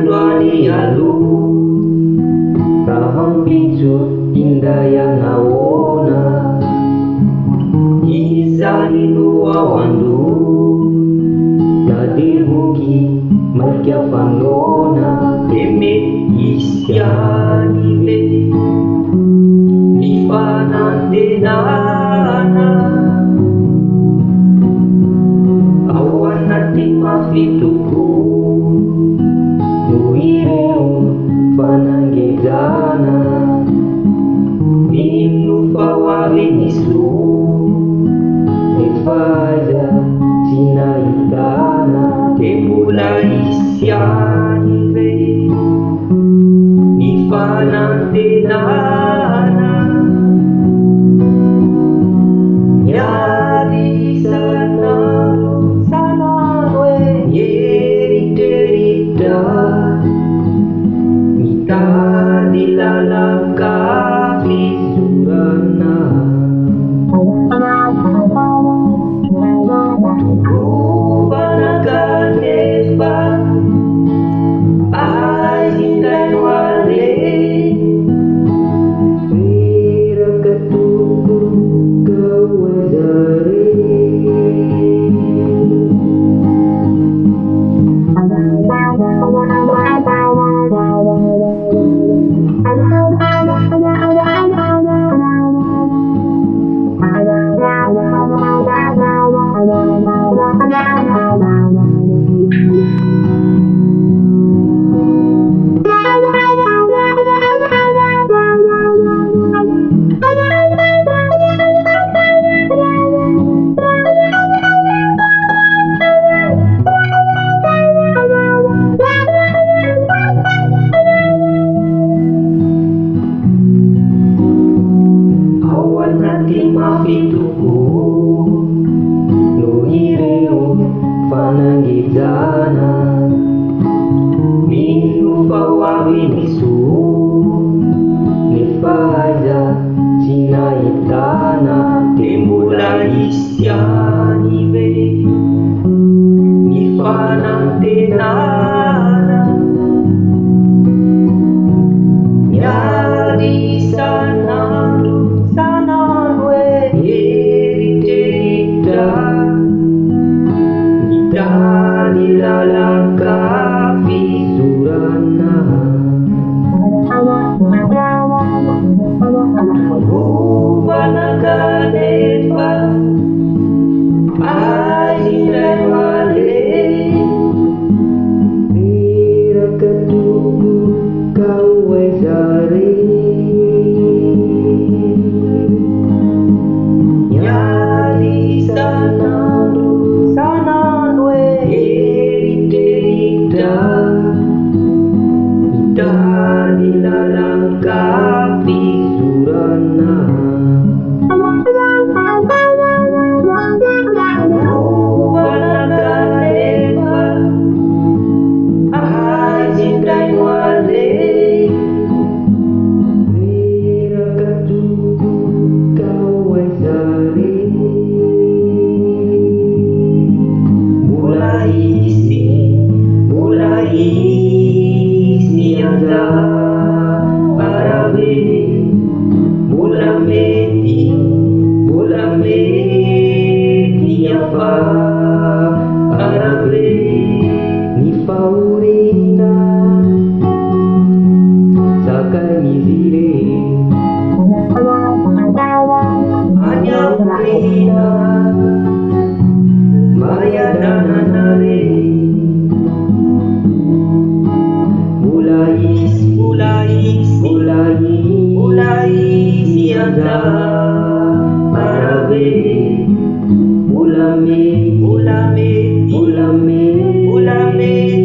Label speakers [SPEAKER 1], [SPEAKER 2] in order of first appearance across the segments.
[SPEAKER 1] Andwani alu rahang picu indah yang naona izani nuwa wandu tadi buki merkia fanona eme isyani le ifana denana awan hati mafituku panangizana inufawalinisu nifaja sinaitana kebulaisyanive nifanantenana yadi sanarwe yeriterita dilalangkapi surana kubanakaneva azindan wale mirakatuku kawazare mafituku nuhireo panangizana minufawawinisu nifaja sinaitana tembulaisyanive nifanantenana yadi sanadu dilalangkapi surana kubanakaneva azindan wale mirakatuku kawazare yadi sananwe dilalangkapi surana kubanakaneva azindan wale mirakatuku kawazare mulai anda arabe bulameti apa arabe nifaurina sakanizire hanya urina maya dananare mulai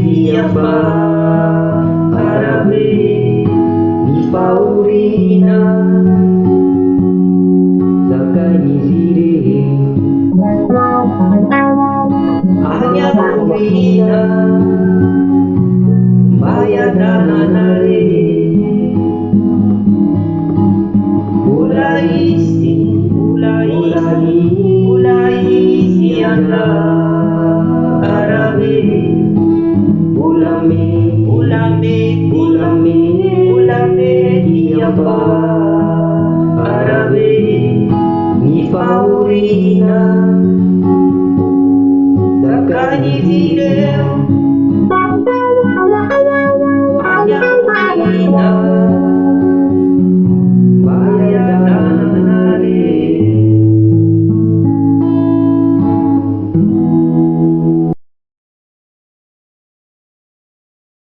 [SPEAKER 1] Tiapa Arabe Mi Faurina Zakanizire Hanya Faurina Bayadananare Ulaisi anda Arabe Ulame Tiapa Arabe Mi Faurina Zakanizire